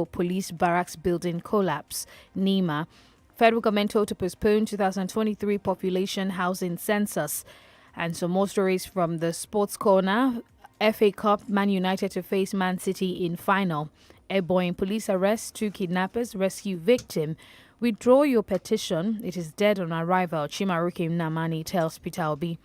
police barracks building collapse. NEMA. Federal government told to postpone 2023 population housing census. And some more stories from the sports corner. FA Cup, Man United to face Man City in final. Airborne police arrest 2 kidnappers, rescue victim. Withdraw your petition. It is dead on arrival. Chimarukim Namani tells Peter Obi.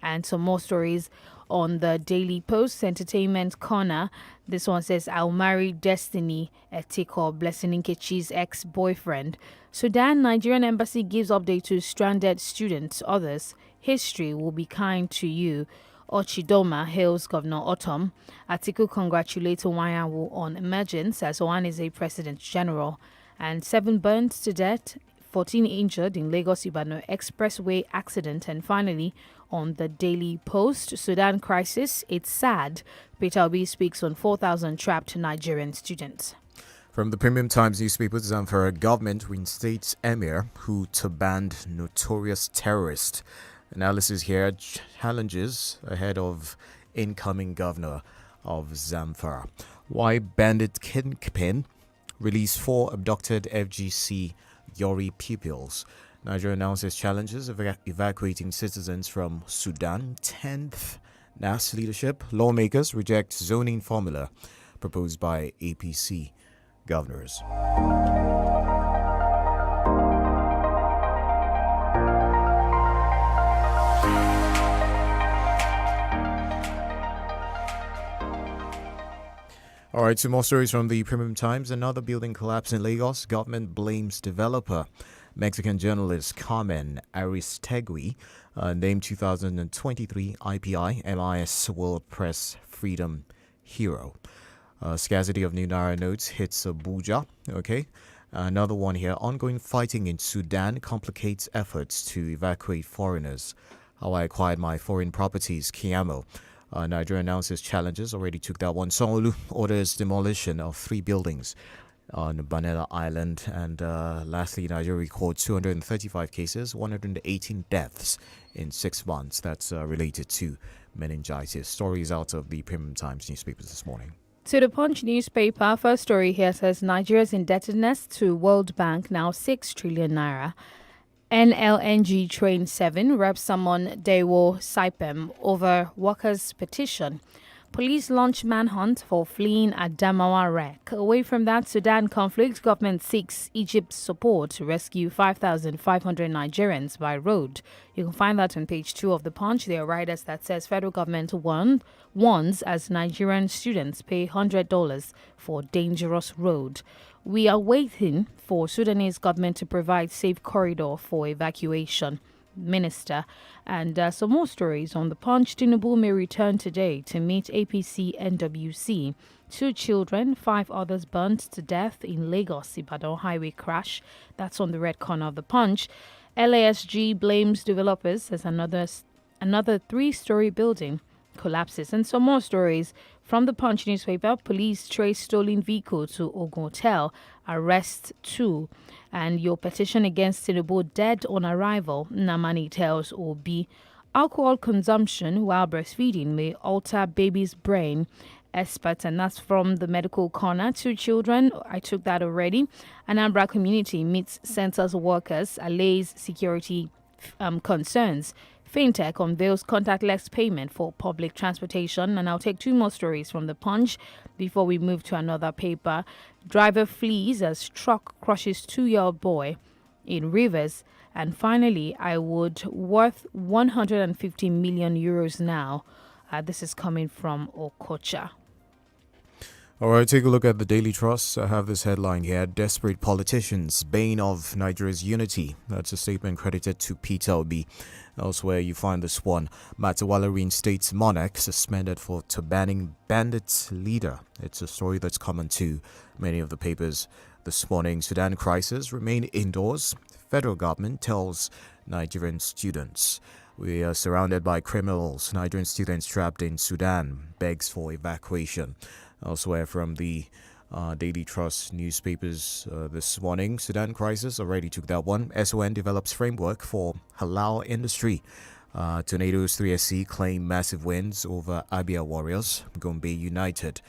And some more stories on the Daily Post Entertainment Corner. This one says, I'll marry Destiny Etiko, Blessing Nkechi's ex-boyfriend. Sudan Nigerian Embassy gives update to stranded students. Others, history will be kind to you. Ochidoma hails Governor Otom. Atiku congratulates Owanyawu on emergence as Owan is a President General. And 7 burned to death, 14 injured in Lagos-Ibadan expressway accident. And finally, on the Daily Post, Sudan crisis, it's sad. Peter Obi speaks on 4,000 trapped Nigerian students. From the Premium Times newspaper, Zamfara government reinstates emir who to ban notorious terrorist. Analysis here, challenges ahead of incoming governor of Zamfara. Why bandit kingpin release 4 abducted FGC Yori pupils. Nigeria announces challenges of evacuating citizens from Sudan. 10th NAS leadership. Lawmakers reject zoning formula proposed by APC governors. All right, 2 more stories from the Premium Times. Another building collapse in Lagos. Government blames developer. Mexican journalist Carmen Aristegui named 2023 IPI MIS World Press Freedom Hero. Scarcity of new Naira notes hits Abuja. Okay. Another one here. Ongoing fighting in Sudan complicates efforts to evacuate foreigners. How I acquired my foreign properties, Kiamo. Nigeria announces challenges. Already took that one. Sanwo-Olu orders demolition of 3 buildings on Banana Island. And lastly, Nigeria records 235 cases, 118 deaths in 6 months. That's related to meningitis. Stories out of the Premium Times newspapers this morning. To the Punch newspaper, first story here says Nigeria's indebtedness to World Bank now 6 trillion naira. NLNG Train 7 reps summon Dewo Saipem over workers' petition. Police launch manhunt for fleeing Adamawa wreck. Away from that Sudan conflict, government seeks Egypt's support to rescue 5,500 Nigerians by road. You can find that on page 2 of the Punch. There are riders that says federal government warns as Nigerian students pay $100 for dangerous road. We are waiting for Sudanese government to provide safe corridor for evacuation. Minister. And some more stories on the Punch. Tinubu may return today to meet APC NWC. 2 children, 5 others burnt to death in Lagos-Ibadan highway crash. That's on the red corner of the Punch. LASG blames developers as another 3-story building collapses. And some more stories from the Punch newspaper. Police trace stolen vehicle to Ogun Hotel, arrest 2. And your petition against Tinubu dead on arrival, Namani tells Obi. Alcohol consumption while breastfeeding may alter baby's brain. Experts, and that's from the medical corner. 2 children, I took that already. Anambra community meets census workers, allays security concerns. Fintech unveils contactless payment for public transportation. And I'll take 2 more stories from the Punch before we move to another paper. Driver flees as truck crushes 2-year-old boy in Rivers. And finally, I would worth 150 million euros now. This is coming from Okocha. All right, take a look at the Daily Trust. I have this headline here. Desperate politicians, bane of Nigeria's unity. That's a statement credited to Peter Obi. Elsewhere, you find this one. Matawala reinstates monarch suspended for banning bandits leader. It's a story that's common to many of the papers this morning. Sudan crisis, remain indoors. Federal government tells Nigerian students. We are surrounded by criminals. Nigerian students trapped in Sudan begs for evacuation. Elsewhere from the Daily Trust newspapers this morning, Sudan crisis, already took that one. SON develops framework for halal industry. Tornadoes 3SC claim massive wins over Abia Warriors. Gombe United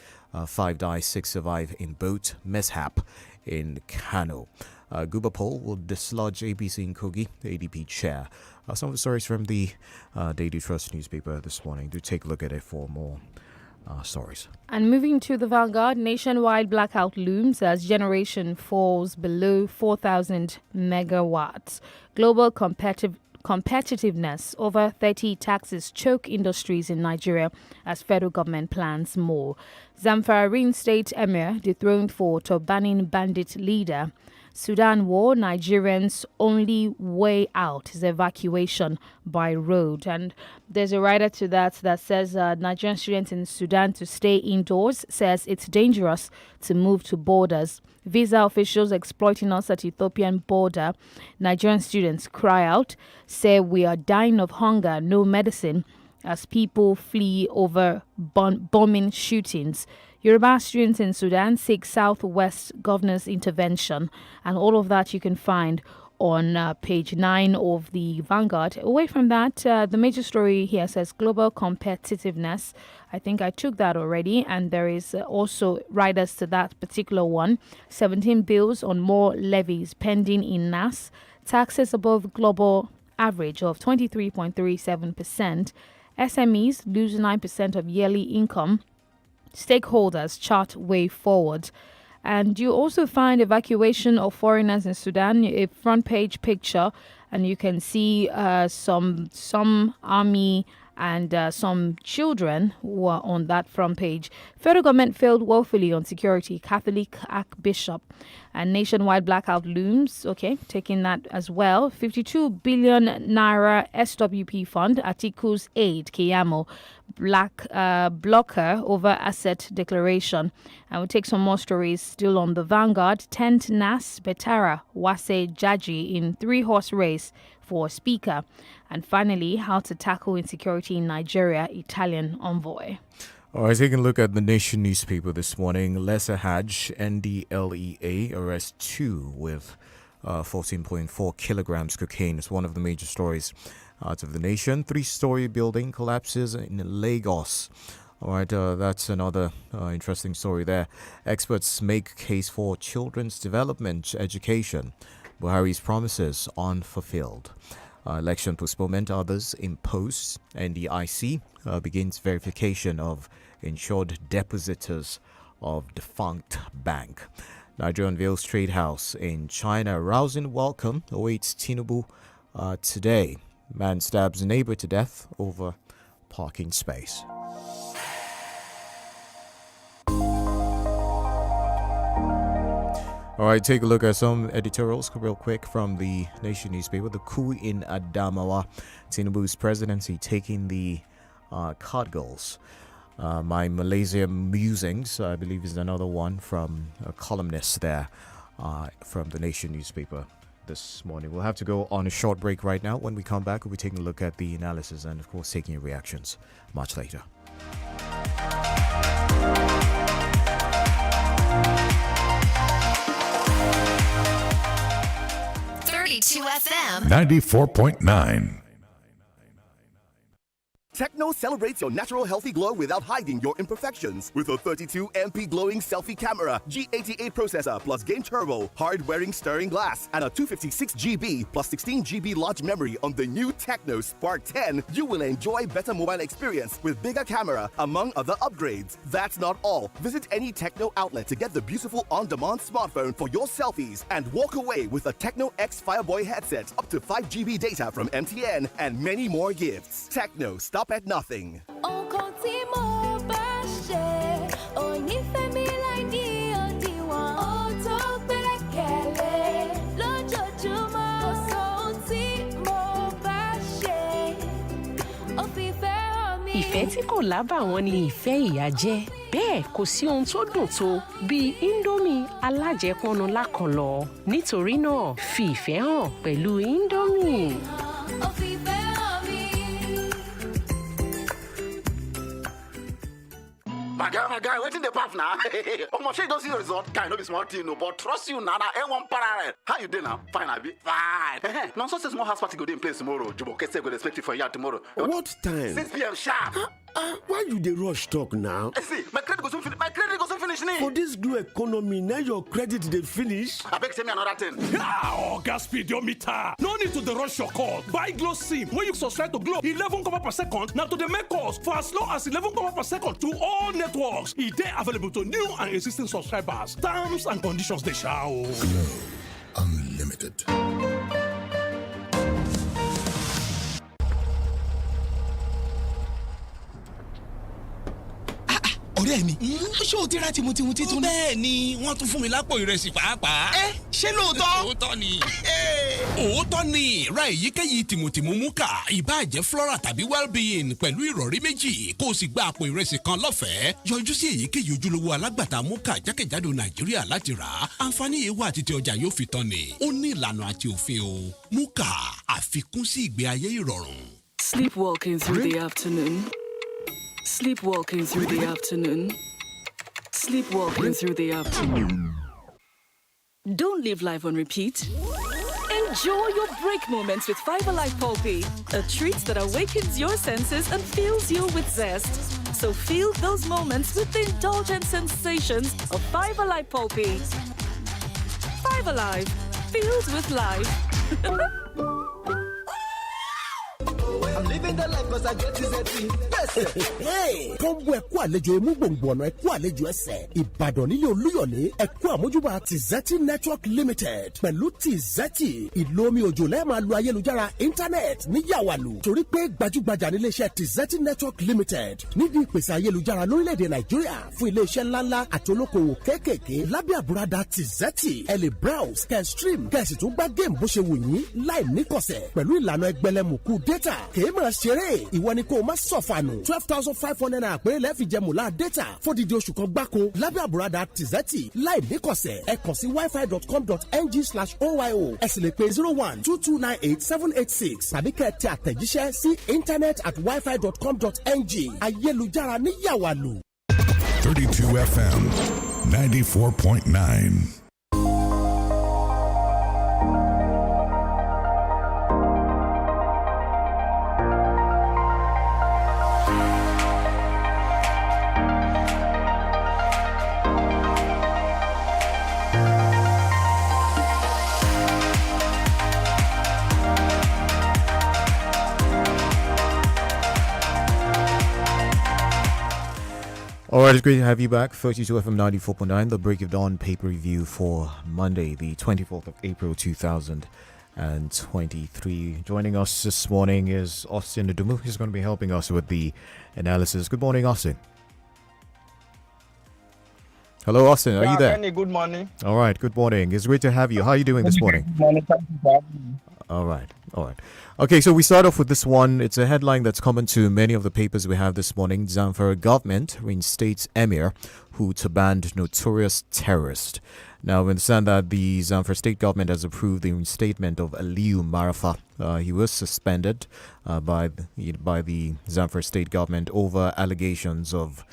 5 die, 6 survive in boat mishap in Kano. Gubapol will dislodge APC in Kogi, ADP chair. Some of the stories from the Daily Trust newspaper this morning. Do take a look at it for more stories. And moving to the Vanguard, nationwide blackout looms as generation falls below 4,000 megawatts. Global competitiveness over 30 taxes choke industries in Nigeria as federal government plans more. Zamfara State Emir dethroned for turbaning bandit leader. Sudan war, Nigerians' only way out is evacuation by road. And there's a writer to that says Nigerian students in Sudan to stay indoors, says it's dangerous to move to borders. Visa officials exploiting us at Ethiopian border. Nigerian students cry out, say we are dying of hunger, no medicine, as people flee over bombing shootings. Yoruba students in Sudan seek Southwest governor's intervention, and all of that you can find on page 9 of the Vanguard. Away from that, the major story here says global competitiveness. I think I took that already, and there is also riders to that particular one. 17 bills on more levies pending in NAS. Taxes above global average of 23.37%. SMEs lose 9% of yearly income. Stakeholders chart way forward. And you also find evacuation of foreigners in Sudan, a front page picture, and you can see some army and some children who are on that front page. Federal government failed woefully on security, Catholic Archbishop, and nationwide blackout looms. Okay, taking that as well. 52 billion naira SWP fund, Atiku's aid, Kiyamo, blocker over asset declaration. And we'll take some more stories still on the Vanguard. 10th NAS, Betara, Wase Jaji in 3-horse race for speaker. And finally, how to tackle insecurity in Nigeria, Italian envoy. All right, taking a look at the Nation newspaper this morning. Lesser Hajj, NDLEA arrests 2 with 14.4 kilograms cocaine. It's one of the major stories out of the nation. 3-story building collapses in Lagos. All right, that's another interesting story there. Experts make case for children's development education. Buhari's promises unfulfilled. Election postponement, others imposed, and the IC begins verification of insured depositors of defunct bank. Nigeria unveils trade house in China. Rousing welcome awaits Tinubu today. Man stabs neighbor to death over parking space. All right, take a look at some editorials real quick from the Nation newspaper. The coup in Adamawa, Tinubu's presidency taking the Cardinals. My Malaysia musings, I believe, is another one from a columnist there from the Nation newspaper this morning. We'll have to go on a short break right now. When we come back, we'll be taking a look at the analysis and, of course, taking your reactions much later. 32 FM 94.9. Techno celebrates your natural healthy glow without hiding your imperfections with a 32MP glowing selfie camera, G88 processor plus game turbo, hard-wearing stirring glass, and a 256GB plus 16GB large memory on the new Techno Spark 10. You will enjoy better mobile experience with bigger camera, among other upgrades. That's not all. Visit any Techno outlet to get the beautiful on-demand smartphone for your selfies and walk away with a Techno X Fireboy headset, up to 5GB data from MTN, and many more gifts. Techno, stop at nothing. Ìfẹ́ tí kò lábàwọ́n ni ìfẹ́ ìyá jẹ́. Bẹ́ẹ̀ kò sí ohun tó dùn tó bíi Indomie alájẹpọnu lákànlọ́. Nítorí náà, fi ìfẹ́ hàn pẹ̀lú Indomie. My guy, waiting the path now. Oh, my shit don't see the result. Guy, no be small thing, no, but trust you, Nana. One parallel. How you doing now? Fine, I be fine. Now, so small house party go in place tomorrow. Jubo Kese go expect you for here tomorrow. What time? 6 p.m. sharp. Why you dey rush talk now? See, my credit goes finish. My credit goes finish. For this glue economy, now your credit dey finish. I beg, send me another 10. Gas speedometer. No need to rush your call. Buy Glow SIM. When you subscribe to Glow, 11 kobo per second. Now to the make calls for as low as 11 kobo per second to all networks. It is available to new and existing subscribers. Terms and conditions they shall. Glow Unlimited. ọ̀rẹ́ mi ṣé o ti ra tìmùtìmù titun. bẹ́ẹ̀ ni wọ́n tún fún mi lápò ìrẹsì pàápàá. ṣé lóòótọ́. òótọ́ ni. òótọ́ ni ra èyíkéyìí tìmùtìmù múkà ìbáà jẹ́ Flora tàbí Wellbeing pẹ̀lú ìrọ̀rí méjì kó o sì gba àpò ìrẹsì kan lọ́fẹ̀ẹ́. yọjú sí èyíkéyìí ojúlówó alágbàtà múkà jákèjádò Nàìjíríà láti rà á. àǹfààní yìí wà títí ọjà yóò fi tán ni. ó ní ìlànà àti òfin o. múkà àfikún sí ìgbé ayé ìrọ̀rùn. Sleepwalking through the afternoon. Sleepwalking through the afternoon. Sleepwalking through the afternoon. Don't live life on repeat. Enjoy your break moments with Fiber Life Pulpy, a treat that awakens your senses and fills you with zest. So feel those moments with the indulgent sensations of Fiber Life Pulpy. Fiber Life, filled with life. I'm living the life cause I get to Hey, kọ́ńbù ẹ̀kú àlejò emú gbòǹgbò ọ̀nà ẹ̀kú àlejò ẹsẹ̀ Ìbàdàn nílé Olúyọ̀lé ẹ̀kú àmójúbà Tizeti Network Limited pẹ̀lú Tizeti ìlò omi òjò lẹ́ẹ̀ma lu ayélujára íńtánẹ́ẹ̀tì ní yàwàlù torí pé gbajúgbajà níléeṣẹ́ Tizeti Network Limited nídìí ìpèsè ayélujára lórílẹ̀‐èdè Nàìjíríà fún iléeṣẹ́ ńláńlá àti olókoòwò kéékèèké lábẹ́ àbúradà Tizeti ẹ lè browse kẹ́ stream kẹ́ sì tún gbá géèmù bó ṣe wù yín láì níkọ̀sẹ̀ pẹ̀lú ìlànà ẹgbẹ̀lẹ́mùkú data kèé máa ṣeré ìwọ ni kò má sọ̀fànù 12,500 naira péré lẹ́ẹ̀fì jẹ mùlá data fódìdí oṣù kan gbáko lábẹ́ àbúradà Tizeti láì níkọ̀sẹ̀ ẹ kàn sí wifi.com.ng/oyo ẹ sì lè pe 0122987886 tàbí kẹ́ ẹ tẹ àtẹ̀jíṣẹ́ sí internet@wifi.com.ng ayélujára ní yàwàlù. 32 FM 94.9. All right, it's great to have you back. 32 FM 94.9, the Break of Dawn paper review for Monday, the 24th of April 2023. Joining us this morning is Austin Adumu. He's going to be helping us with the analysis. Good morning, Austin. Hello, Austin. Are you there? Kenny, good morning. All right, good morning. It's great to have you. How are you doing this morning? Good morning. Thank you for having me. All right. Okay, so we start off with this one. It's a headline that's common to many of the papers we have this morning. Zamfara government reinstates emir who banned notorious terrorist. Now, we understand that the Zamfara state government has approved the reinstatement of Aliyu Marafa. He was suspended by the Zamfara state government over allegations of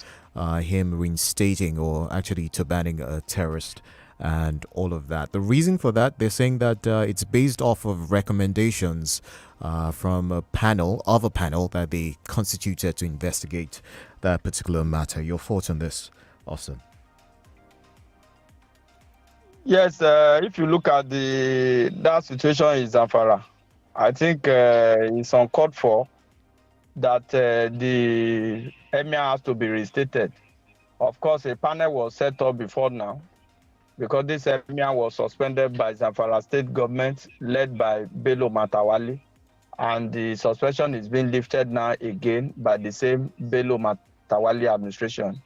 him reinstating or actually banning a terrorist and all of that. The reason for that, they're saying that it's based off of recommendations from a panel that they constituted to investigate that particular matter. Your thoughts on this, Austin? Yes, if you look at that situation in Zamfara, I think it's uncalled for that the emir has to be reinstated. Of course, a panel was set up before now, because this emir was suspended by Zamfara state government led by Bello Matawali, and the suspension is being lifted now again by the same Bello Matawali administration.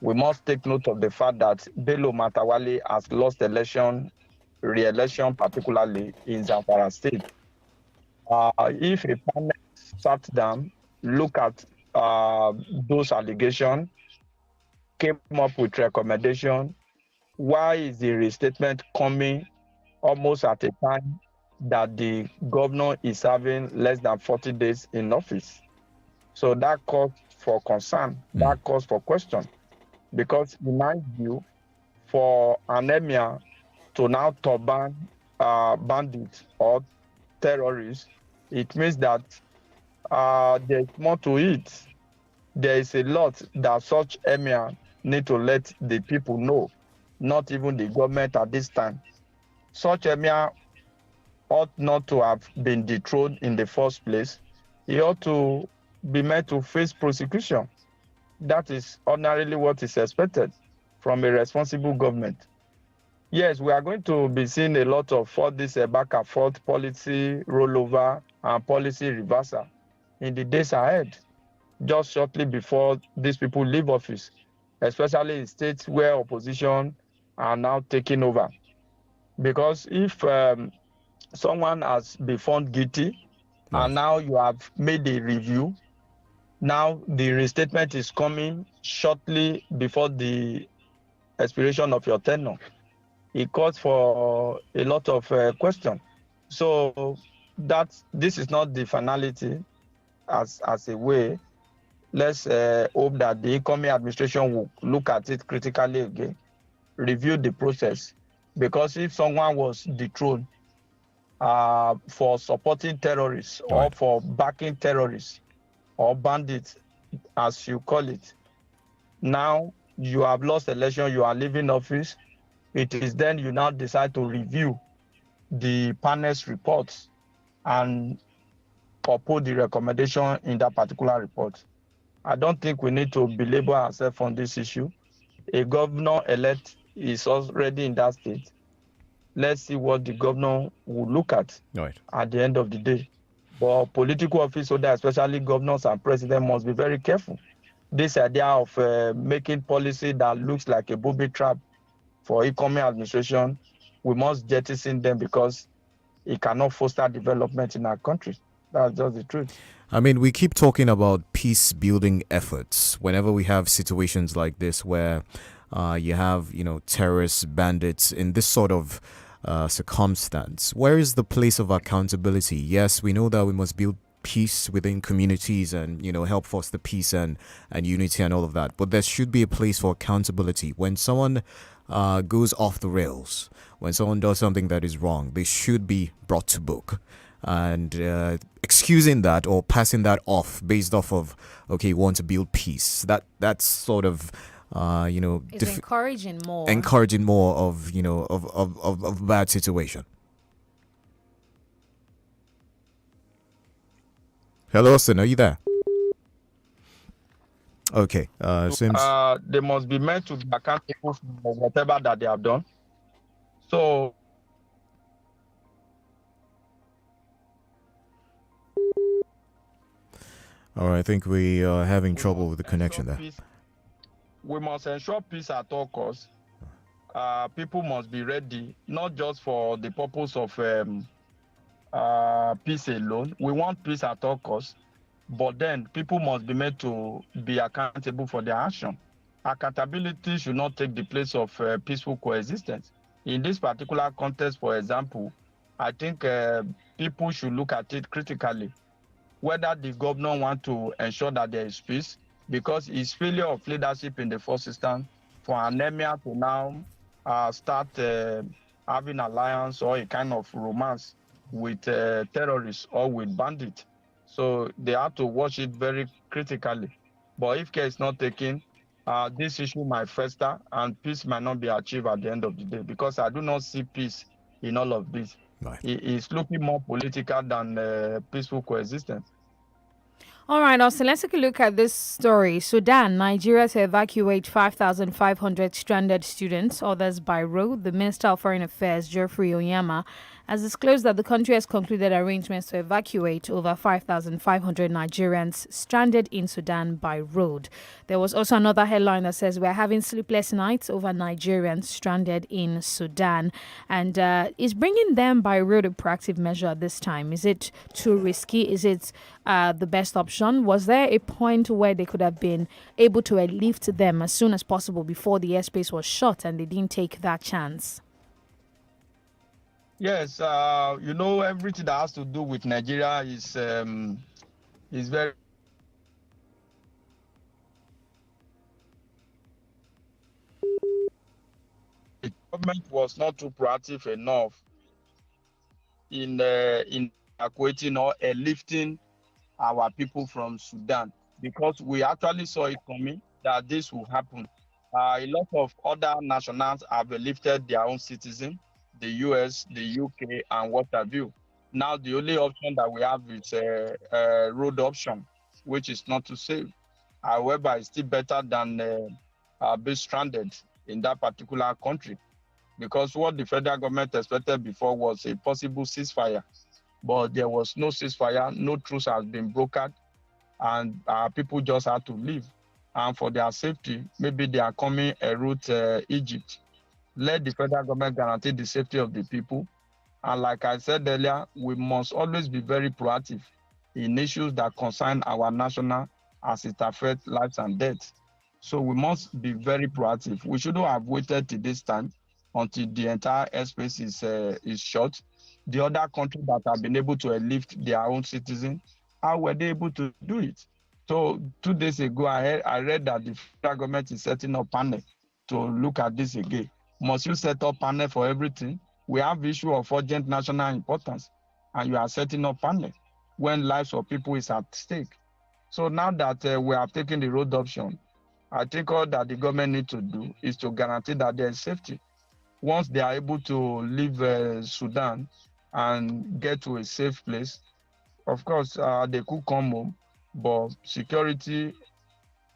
We must take note of the fact that Bello Matawali has lost re-election, particularly in Zamfara state. If a panel sat down, look at those allegations, came up with recommendation, why is the restatement coming almost at a time that the governor is serving less than 40 days in office? So that calls for concern, that calls for question. Because in my view, for an emir to now turban bandits or terrorists, it means that there's more to it. there is a lot that such emir need to let the people know, not even the government at this time. Such emir ought not to have been dethroned in the first place. He ought to be made to face prosecution. That is ordinarily what is expected from a responsible government. Yes, we are going to be seeing a lot of all this back and forth policy rollover and policy reversal in the days ahead, just shortly before these people leave office, especially in states where opposition are now taking over. Because if someone has been found guilty and now you have made a review, now the restatement is coming shortly before the expiration of your tenure. It calls for a lot of questions. So this is not the finality as a way. Let's hope that the incoming administration will look at it critically again, review the process. Because if someone was dethroned for supporting terrorists or for backing terrorists or bandits, as you call it, now you have lost election, you are leaving office, it is then you now decide to review the panel's reports and propose the recommendation in that particular report. I don't think we need to belabor ourselves on this issue. A governor-elect is already in that state. Let's see what the governor will look at the end of the day. But political office holders, especially governors and presidents, must be very careful. This idea of making policy that looks like a booby trap for incoming administration, we must jettison them because it cannot foster development in our country. That's just the truth. I mean, we keep talking about peace-building efforts whenever we have situations like this where you have, terrorists, bandits in this sort of circumstance. Where is the place of accountability? Yes, we know that we must build peace within communities and, help foster peace and unity and all of that. But there should be a place for accountability. When someone goes off the rails, when someone does something that is wrong, they should be brought to book. And excusing that or passing that off based off of, okay, you want to build peace. That's sort of, it's encouraging more of, of a bad situation. Hello, Austin, are you there? Okay, seems they must be meant to be accountable for whatever that they have done. So all right, I think we are having trouble with the connection there. We must ensure peace at all costs. People must be ready, not just for the purpose of peace alone. We want peace at all costs, but then people must be made to be accountable for their action. Accountability should not take the place of peaceful coexistence. In this particular context, for example, I think people should look at it critically. Whether the governor wants to ensure that there is peace, because it's failure of leadership in the first instance for an emir to now start having alliance or a kind of romance with terrorists or with bandits. So they have to watch it very critically. But if care is not taken, this issue might fester and peace might not be achieved at the end of the day, because I do not see peace in all of this. It's looking more political than peaceful coexistence. All right, Austin, let's take a look at this story. Sudan, Nigeria to evacuate 5,500 stranded students, others by road. The Minister of Foreign Affairs, Geoffrey Onyema, has disclosed that the country has concluded arrangements to evacuate over 5,500 Nigerians stranded in Sudan by road. There was also another headline that says we're having sleepless nights over Nigerians stranded in Sudan. And is bringing them by road a proactive measure at this time? Is it too risky? Is it the best option? Was there a point where they could have been able to lift them as soon as possible before the airspace was shut and they didn't take that chance? Yes, everything that has to do with Nigeria is very. The government was not too proactive enough in evacuating or lifting our people from Sudan. because we actually saw it coming that this will happen. A lot of other nationals have lifted their own citizens, the US, the UK, and what have you. Now, the only option that we have is a road option, which is not too safe. However, it's still better than being stranded in that particular country, because what the federal government expected before was a possible ceasefire. But there was no ceasefire, no truce has been brokered, and people just had to leave. And for their safety, maybe they are coming a route Egypt. Let the federal government guarantee the safety of the people. And like I said earlier, we must always be very proactive in issues that concern our national as it affects lives and death. So we must be very proactive. We shouldn't have waited till this time until the entire airspace is shut. The other countries that have been able to lift their own citizens, how were they able to do it? So 2 days ago, I read that the federal government is setting up panel to look at this again. Must you set up panel for everything? We have issue of urgent national importance, and you are setting up panel when lives of people is at stake. So now that we have taken the road option, I think all that the government needs to do is to guarantee that there is safety. Once they are able to leave Sudan and get to a safe place, of course, they could come home, but security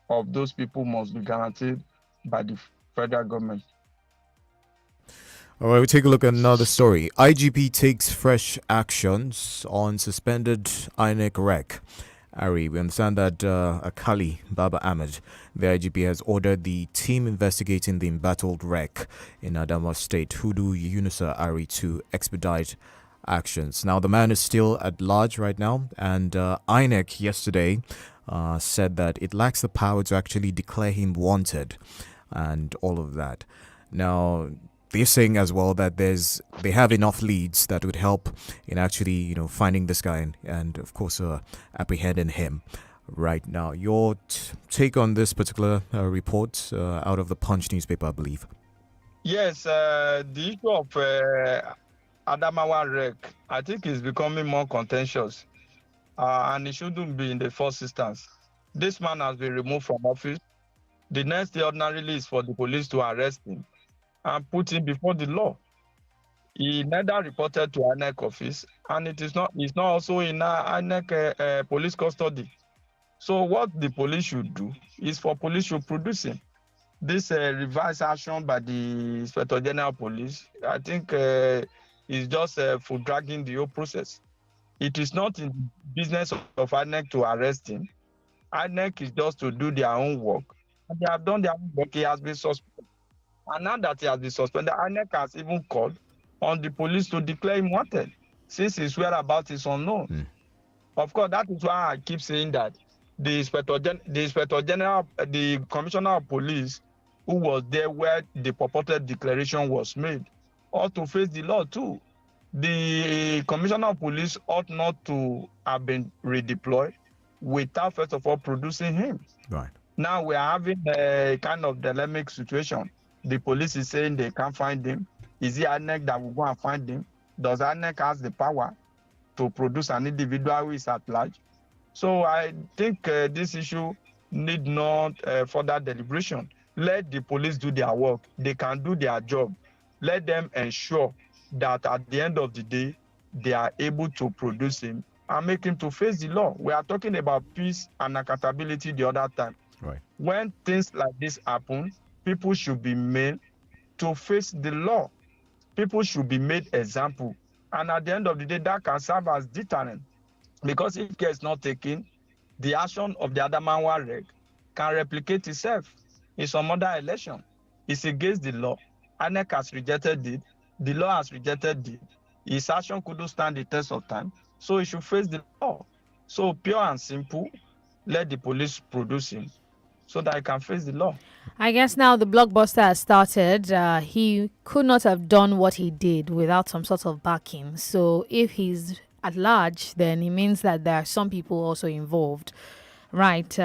of those people must be guaranteed by the federal government. All right, we take a look at another story. IGP takes fresh actions on suspended INEC rec. Ari, we understand that Akali Baba Ahmed, the IGP, has ordered the team investigating the embattled wreck in Adamawa State, Hudu Yunusa Ari, to expedite actions. Now, the man is still at large right now, and INEC yesterday said that it lacks the power to actually declare him wanted and all of that. Now, they're saying as well that they have enough leads that would help in actually, finding this guy and of course, apprehending him right now. Your take on this particular report out of the Punch newspaper, I believe. Yes, the issue of Adamawa wreck, I think, is becoming more contentious, and it shouldn't be in the first instance. This man has been removed from office. The next thing ordinarily is for the police to arrest him and put him before the law. He neither reported to INEC office, and it's not also in INEC police custody. So what the police should do is for police to produce him. This revised action by the Inspector General Police, I think, is just for dragging the whole process. It is not in the business of INEC to arrest him. INEC is just to do their own work. And they have done their own work. He has been suspended. And now that he has been suspended, INEC has even called on the police to declare him wanted, since his whereabouts is unknown. Of course, that is why I keep saying that the Inspector General, the Commissioner of Police, who was there where the purported declaration was made, ought to face the law too. The Commissioner of Police ought not to have been redeployed without first of all producing him. Right. Now we are having a kind of dilemmatic situation. The police is saying they can't find him. Is it INEC that will go and find him? Does INEC have the power to produce an individual who is at large? So I think this issue need not further deliberation. Let the police do their work. They can do their job. Let them ensure that at the end of the day, they are able to produce him and make him to face the law. We are talking about peace and accountability the other time. Right. When things like this happen, people should be made to face the law. People should be made example. And at the end of the day, that can serve as deterrent. Because if care is not taken, the action of the Adamawa reg can replicate itself in some other election. It's against the law. INEC has rejected it. The law has rejected it. His action couldn't stand the test of time. So he should face the law. So pure and simple, let the police produce him so that he can face the law. I guess now the blockbuster has started. He could not have done what he did without some sort of backing. So if he's at large, then it means that there are some people also involved. Right.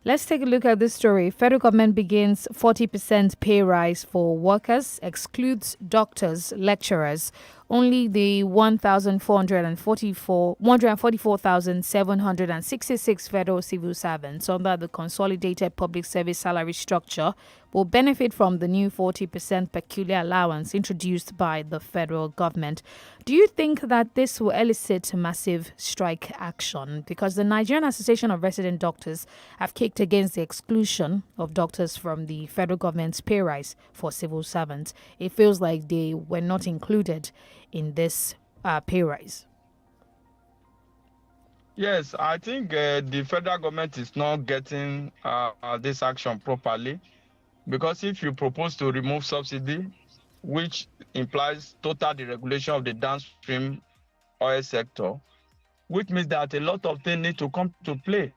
Let's take a look at this story. Federal government begins 40% pay rise for workers, excludes doctors, lecturers only the 144,766 federal civil servants under the Consolidated Public Service Salary Structure will benefit from the new 40% peculiar allowance introduced by the federal government. Do you think that this will elicit massive strike action? Because the Nigerian Association of Resident Doctors have kicked against the exclusion of doctors from the federal government's pay rise for civil servants. It feels like they were not included in this pay rise. Yes, I think the federal government is not getting this action properly, because if you propose to remove subsidy, which implies total deregulation of the downstream oil sector, which means that a lot of things need to come to play.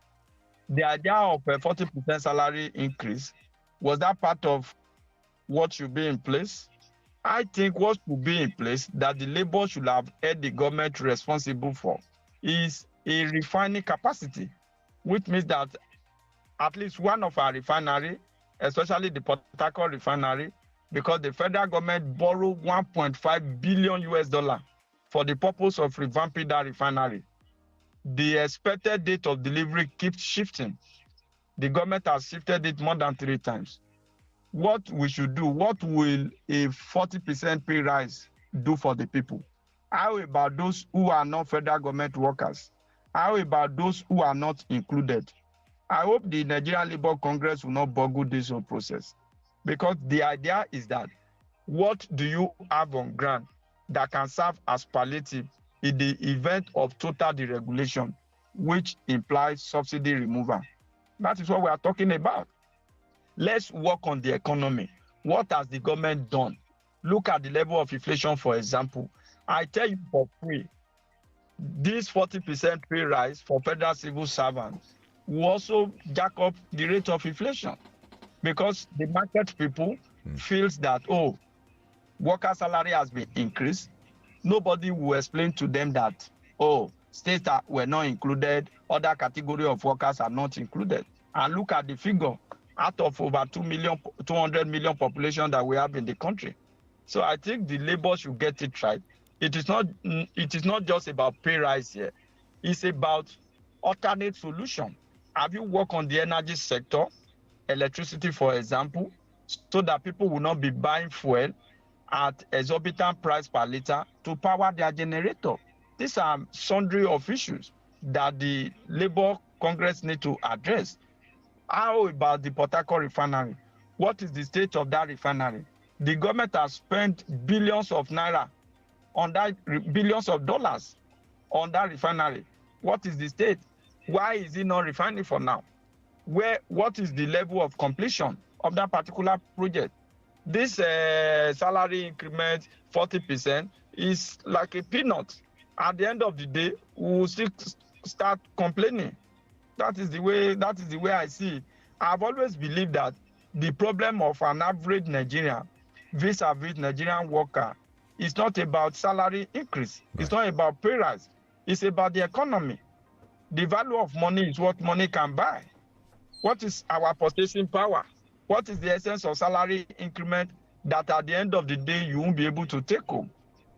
The idea of a 40% salary increase, was that part of what should be in place? I think what should be in place that the labor should have held the government responsible for is a refining capacity, which means that at least one of our refinery, especially the Port Harcourt refinery, because the federal government borrowed $1.5 billion for the purpose of revamping that refinery. The expected date of delivery keeps shifting. The government has shifted it more than 3 times. What we should do, what will a 40% pay rise do for the people? How about those who are not federal government workers? How about those who are not included? I hope the Nigerian Labour Congress will not boggle this whole process, because the idea is that what do you have on ground that can serve as palliative in the event of total deregulation, which implies subsidy removal? That is what we are talking about. Let's work on the economy. What has the government done? Look at the level of inflation, for example. I tell you for free, this 40% pay rise for federal civil servants will also jack up the rate of inflation, because the market people feels that, oh, worker salary has been increased. Nobody will explain to them that, oh, states that were not included, other category of workers are not included. And look at the figure, out of over 200 million population that we have in the country. So I think the labor should get it right. It is not just about pay rise here. It's about alternate solution. Have you worked on the energy sector, electricity, for example, so that people will not be buying fuel at exorbitant price per liter to power their generator? These are sundry of issues that the Labour Congress need to address. How about the Port Harcourt refinery? What is the state of that refinery? The government has spent billions of naira on that, billions of dollars on that refinery. What is the state? Why is it not refining for now? What is the level of completion of that particular project? This salary increment, 40%, is like a peanut. At the end of the day, we will still start complaining. That is the way I see it. I've always believed that the problem of an average Nigerian vis-a-vis Nigerian worker is not about salary increase. Right. It's not about pay rise. It's about the economy. The value of money is what money can buy. What is our purchasing power? What is the essence of salary increment that at the end of the day you won't be able to take home?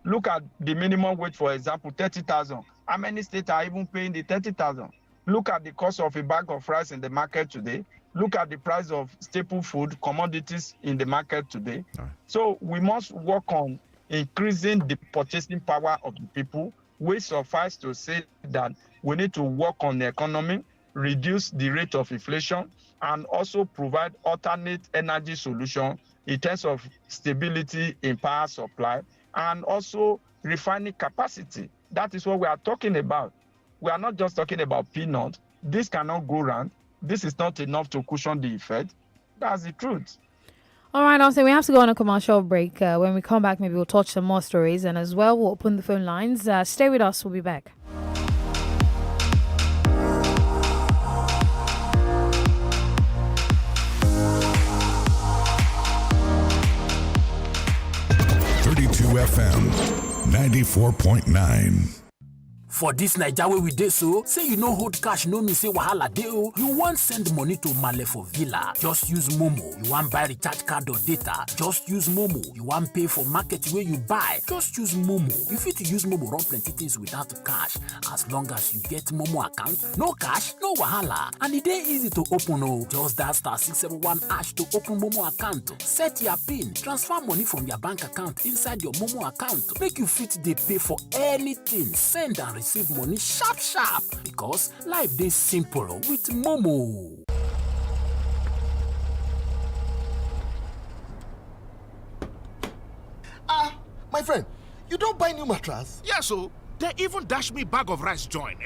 Look at the minimum wage, for example, 30,000. How many states are even paying the 30,000? Look at the cost of a bag of rice in the market today. Look at the price of staple food, commodities in the market today. Right. So we must work on increasing the purchasing power of the people. We suffice to say that we need to work on the economy, reduce the rate of inflation, and also provide alternate energy solutions in terms of stability in power supply and also refining capacity. That is what we are talking about. We are not just talking about peanuts. This cannot go round. This is not enough to cushion the effect. That's the truth. All right, Austin, we have to go on a commercial break. When we come back, maybe we'll touch some more stories. And as well, we'll open the phone lines. Stay with us. We'll be back. FM 94.9. For this Naija wey we dey so, say you no hold cash no mean say wahala dey o. You wan send money to Male for Villa, just use Momo. You wan buy recharge card or data, just use Momo. You wan pay for market wey you buy, just use Momo. You fit use Momo run plenty things without cash. As long as you get Momo account, no cash, no wahala. And e dey easy to open o. Just dial *671# to open Momo account. Set your PIN, transfer money from your bank account inside your Momo account. Make you fit dey pay for anything, send and receive money sharp sharp. Because life dey simple with Momo. My friend, you don't buy new mattress? Yes, so they even dash me bag of rice join.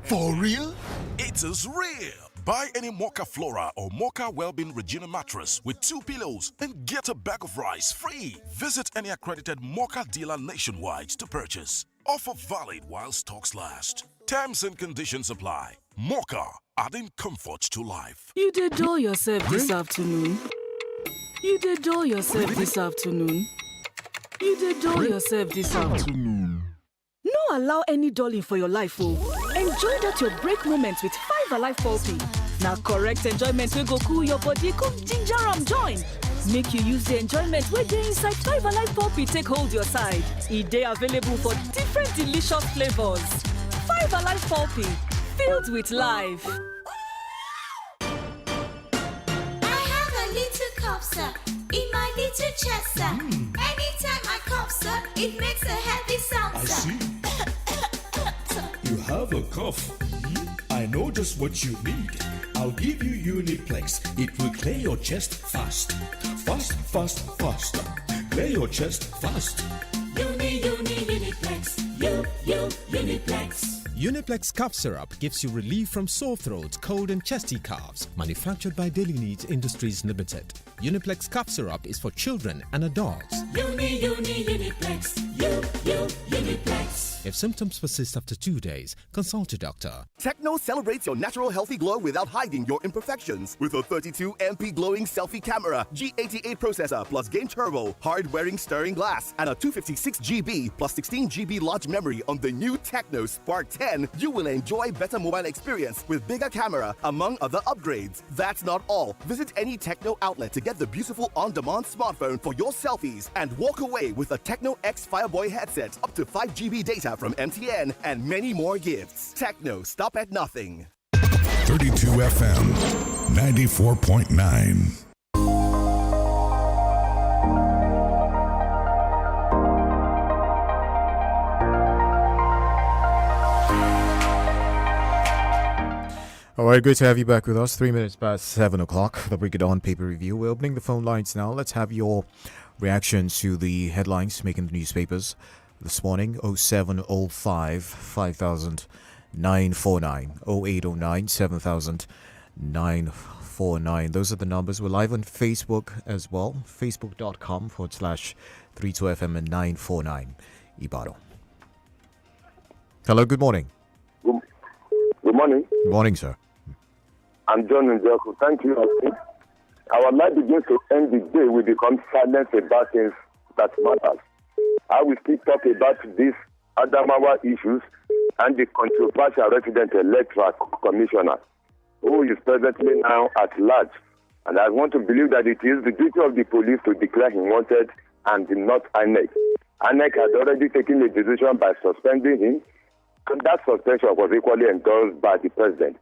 For real? It is real. Buy any Mocha Flora or Mocha Wellbeing Regina mattress with 2 pillows and get a bag of rice free. Visit any accredited Mocha dealer nationwide to purchase. Offer valid while stocks last. Terms and conditions apply. Mocha, adding comfort to life. You did dull yourself this afternoon. You did dull yourself this afternoon. You did dull yourself this afternoon. No allow any dulling for your life, oh. Enjoy that your break moment with 5 Alive Pulpy. Now correct enjoyment will go cool your body, come ginger and join. Make you use the enjoyment where they inside 5 Alive Pulpy take hold your side. They available for different delicious flavors. 5 Alive Pulpy, filled with life. I have a little cough, sir, in my little chest, sir. Anytime I cough, sir, it makes a heavy sound, I sir. see. You have a cough. I know just what you need. I'll give you Uniplex. It will clear your chest fast. Fast, fast, fast. Clear your chest fast. Uniplex. Uniplex. Uniplex cough syrup gives you relief from sore throat, cold and chesty coughs. Manufactured by Daily Needs Industries Limited. Uniplex cough syrup is for children and adults. Uniplex. Uniplex. If symptoms persist after 2 days, consult your doctor. Techno celebrates your natural healthy glow without hiding your imperfections. With a 32 MP glowing selfie camera, G88 processor plus game turbo, hard-wearing stirring glass, and a 256 GB plus 16 GB large memory on the new Techno Spark 10, you will enjoy better mobile experience with bigger camera, among other upgrades. That's not all. Visit any Techno outlet to get the beautiful on-demand smartphone for your selfies and walk away with a Techno X Fireboy headset, up to 5 GB data from MTN, and many more gifts. Techno, stop at nothing. 32 FM 94.9. All right, good to have you back with us. 3 minutes past 7 o'clock. The Bring It On paper review. We're opening the phone lines now. Let's have your reactions to the headlines making the newspapers this morning. 0705 5000 949, 0809 7000 949. Those are the numbers. We're live on Facebook as well. Facebook.com/32FM and 949 Ibaro. Hello, good morning. Good morning. Good morning, sir. I'm John Njoku. Thank you. Our life begins to end the day we become silent about things that matters. I will still talk about these Adamawa issues and the controversial resident electoral commissioner who is presently now at large. And I want to believe that it is the duty of the police to declare him wanted and not INEC. INEC had already taken a decision by suspending him, and that suspension was equally endorsed by the president.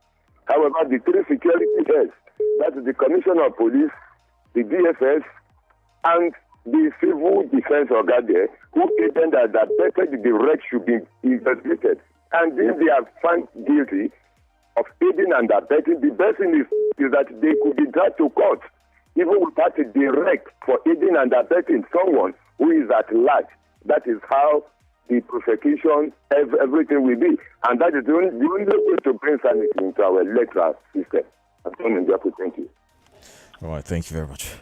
However, the three security heads, that is the Commissioner of Police, the DFS, and the Civil Defense Organ, who aided and abetted the wreck, should be investigated. And if they are found guilty of aiding and abetting, the best thing is that they could be dragged to court, even without a direct for aiding and abetting someone who is at large. That is how the prosecution, everything will be. And that is the only way to bring sanity into our electoral system. Thank you. All right, thank you very much.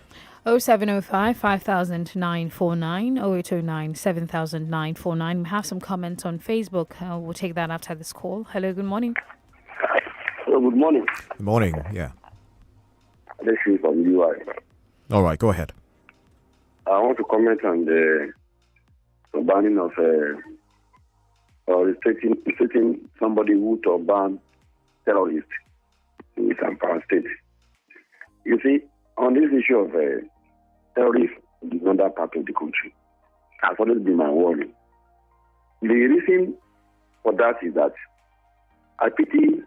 0705 5000 949, 0809 7949. We have some comments on Facebook. We'll take that after this call. Hello, good morning. Hello, good morning. Good morning, yeah. This is from UI. All right, go ahead. I want to comment on the banning of or restricting somebody who to ban terrorists in Zamfara State. You see, on this issue of terrorism in another part of the country, has always been my warning. The reason for that is that I pity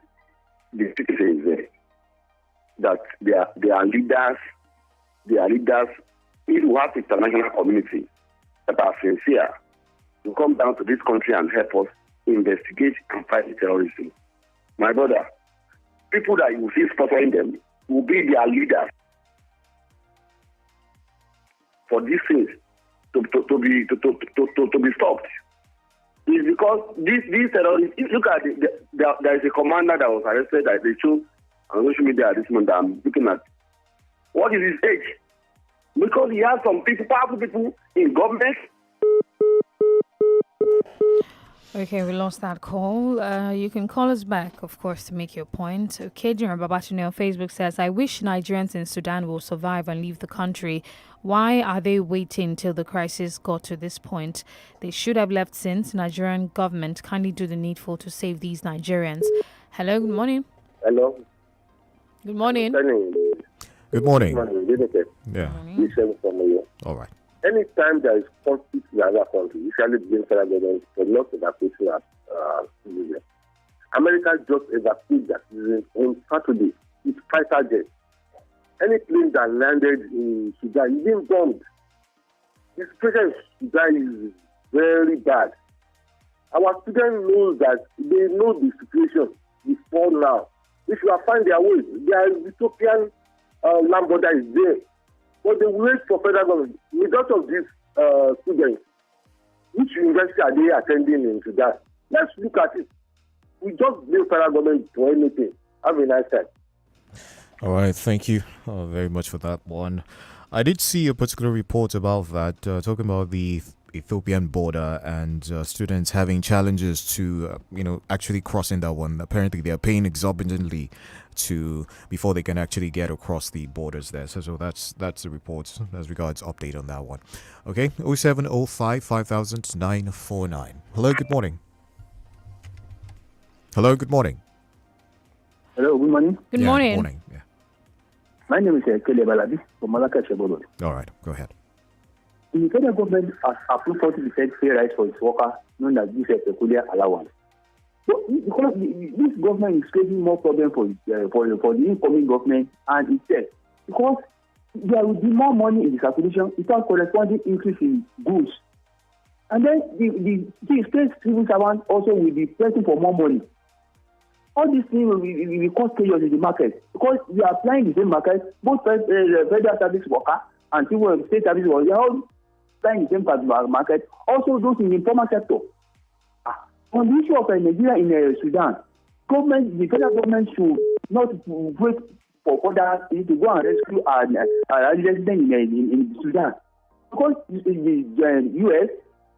the citizens there, that they are leaders, if you have international community that are sincere to come down to this country and help us investigate and fight terrorism. My brother, people that you see sponsoring them will be their leaders for these things to be stopped. It's because these terrorists, look at there is a commander that was arrested that they show on social media at this moment that I'm looking at. What is his age? Because he has some people, powerful people in government. Okay, we lost that call. You can call us back, of course, to make your point. Okay, General Babatune on Facebook says, I wish Nigerians in Sudan will survive and leave the country. Why are they waiting till the crisis got to this point? They should have left since. Nigerian government kindly do the needful to save these Nigerians. Hello, good morning. Hello. Good morning. Good morning. DENIKE. Yeah. All right. Anytime there is conflict in another country, usually between federal government, for not evacuation as citizens. America just evacuated their citizens on Saturday with fighter jets. Any plane that landed in Sudan is being bombed. The situation in Sudan is very bad. Our students know that they know the situation before now. If you find their way, their utopian land border is there. But they wait for federal government. Majority of these students, which university are they attending in Sudan? Let's look at it. We just blame federal government for anything. Have a nice time. All right, thank you very much for that one. I did see a particular report about that, talking about the Ethiopian border and students having challenges to, actually crossing that one. Apparently, they are paying exorbitantly before they can actually get across the borders there. So that's the report as regards update on that one. Okay, 0705 5000 949. Hello, good morning. Hello, good morning. Hello, good morning. Good morning. Good morning. Yeah. My name is Kele Balabi from Malaka Shebolo. All right, go ahead. The federal government has approved 40% pay rise for its workers, known as this peculiar allowance. So, because this government is creating more problems for the incoming government and itself, because there will be more money in the circulation without corresponding increase in goods. And then the state civil servant also will be pressing for more money. All these things will cause chaos in the market because we are applying the same market, both federal service worker and state service worker, they are all applying the same market. Also, those in the informal sector. On the issue of Nigeria in Sudan, the federal government should not wait for others to go and rescue our residents in Sudan. Because the U.S.,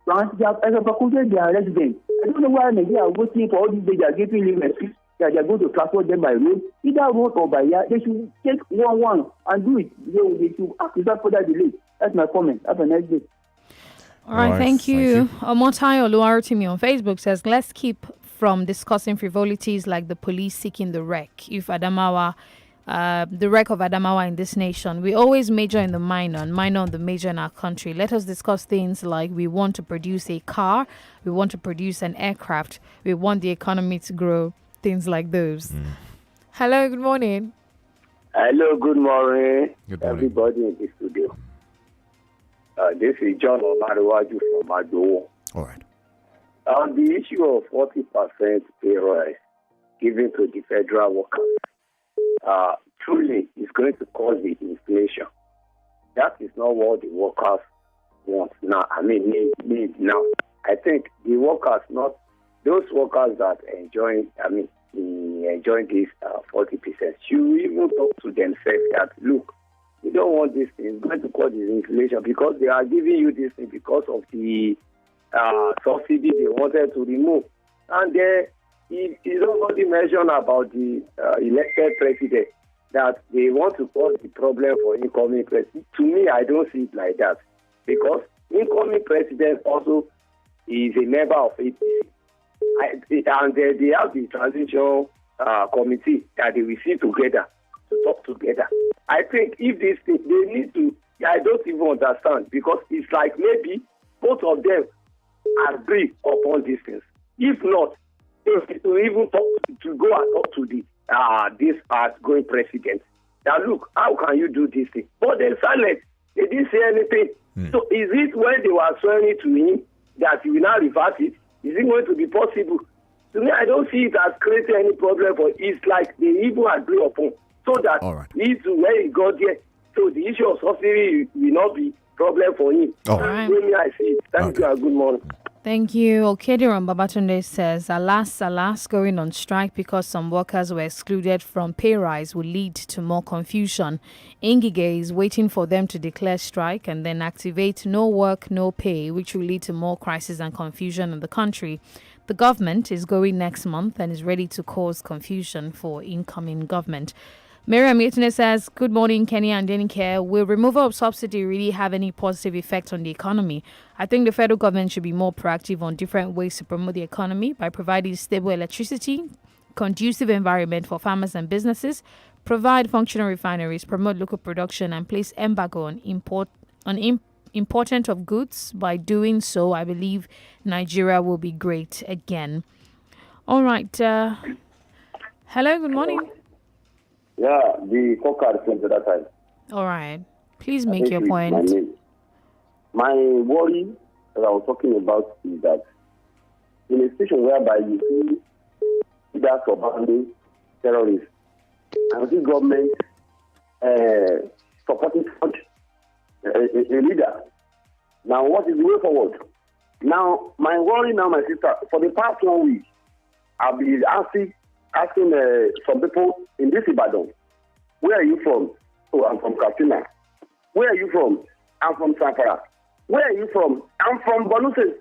France, they have evacuated their residents. I don't know why Nigeria are waiting for all these days. They are getting leave excuse that they are going to transport them by road, either road or by air. They should take one and do it. They should act without further delay. That's my comment. Have a nice day. All right, thank you. Omotayo Oluwarotimi on Facebook says, let's keep from discussing frivolities like the police seeking the wreck. If Adamawa, the wreck of Adamawa in this nation, we always major in the minor and minor on the major in our country. Let us discuss things like we want to produce a car, we want to produce an aircraft, we want the economy to grow, things like those. Hello, good morning. Hello, good morning. Good morning. Everybody in the studio. This is John Omaruwaju from Adowo. All right. On the issue of 40% pay rise given to the federal workers, truly it's going to cause the inflation. That is not what the workers want now. Need now. I think the workers, not those workers that enjoying this 40%, should even talk to themselves that, look, we don't want this thing. It's going to cause this inflation because they are giving you this thing because of the subsidy they wanted to remove. And nobody mentioned about the elected president that they want to cause the problem for incoming president. To me, I don't see it like that because incoming president also is a member of APC. And they have the transition committee that they will sit together to talk together. I think if this thing, they need to, I don't even understand, because it's like maybe both of them agree upon these things. If not, to even talk, to go and talk to the this outgoing president. Now look, how can you do this thing? But they're silent. They didn't say anything. So is it when they were swearing it to him that he will now reverse it? Is it going to be possible? To me, I don't see it as creating any problem for it. It's like they even agree upon, so that he to where he got there. So the issue of subsidy will not be problem for him. All right. I see it. Thank you and good morning. Thank you. Okediran Babatunde says, alas, going on strike because some workers were excluded from pay rise will lead to more confusion. Ingige is waiting for them to declare strike and then activate no work, no pay, which will lead to more crisis and confusion in the country. The government is going next month and is ready to cause confusion for incoming government. Miriam Yetune says, good morning, Kenny and DENIKE. Will removal of subsidy really have any positive effect on the economy? I think the federal government should be more proactive on different ways to promote the economy by providing stable electricity, conducive environment for farmers and businesses, provide functional refineries, promote local production, and place embargo on import of goods. By doing so, I believe Nigeria will be great again. All right. Hello, good morning. Yeah, the cockard came to that time. All right. Please make your point. My worry that I was talking about is that in a situation whereby you see leaders surrounding terrorists and the government supporting such a leader, now what is the way forward? Now, my worry now, my sister, for the past 1 week, I've been asking some people in this Ibadan, where are you from? Oh, I'm from Katsina. Where are you from? I'm from Zamfara. Where are you from? I'm from Bonuse.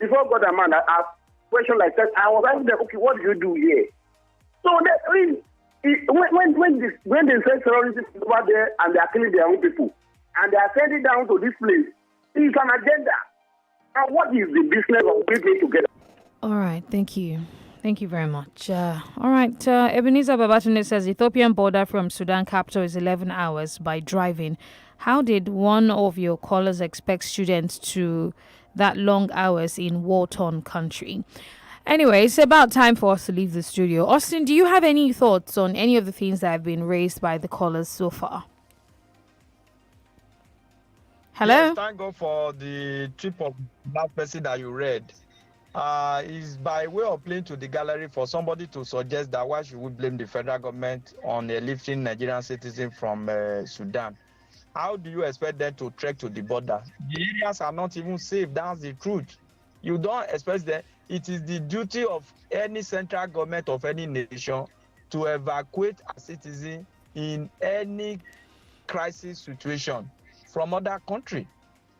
Before God and man, I asked question like that. I was asking them, okay, what do you do here? So when they send terrorists over there and they are killing their own people and they are sending down to this place, it's an agenda. And what is the business of living together? All right, thank you. Thank you very much. All right, Ebenezer Babatunde says Ethiopian border from Sudan capital is 11 hours by driving. How did one of your callers expect students to that long hours in war-torn country? Anyway, it's about time for us to leave the studio. Austin, do you have any thoughts on any of the things that have been raised by the callers so far? Hello? Yes, thank God for the trip of that person that you read. Is by way of playing to the gallery for somebody to suggest that why should we blame the federal government on lifting Nigerian citizens from Sudan? How do you expect them to trek to the border? The areas are not even safe. That's the truth. You don't expect that. It is the duty of any central government of any nation to evacuate a citizen in any crisis situation from other country.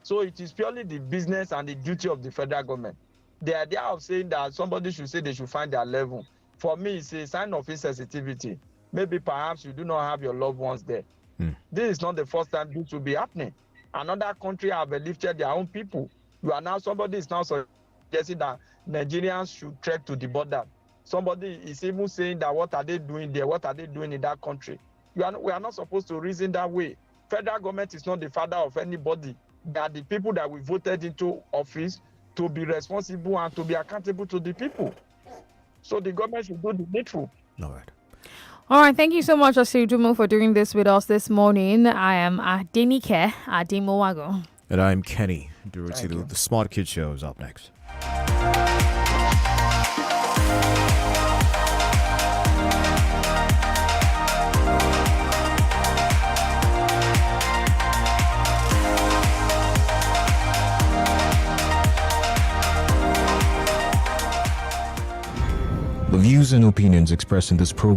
So it is purely the business and the duty of the federal government. The idea of saying that somebody should say they should find their level, for me, it's a sign of insensitivity. Maybe perhaps you do not have your loved ones there. This is not the first time this will be happening. Another country have lifted their own people. Somebody is now suggesting that Nigerians should trek to the border. Somebody is even saying that what are they doing there? What are they doing in that country? We are not supposed to reason that way. Federal government is not the father of anybody. They are the people that we voted into office to be responsible and to be accountable to the people. So the government should do the needful. All right, thank you so much, Asidumu, for doing this with us this morning. I am DENIKE Adimowago. And I'm Kenny. The Smart Kid Show is up next. The views and opinions expressed in this program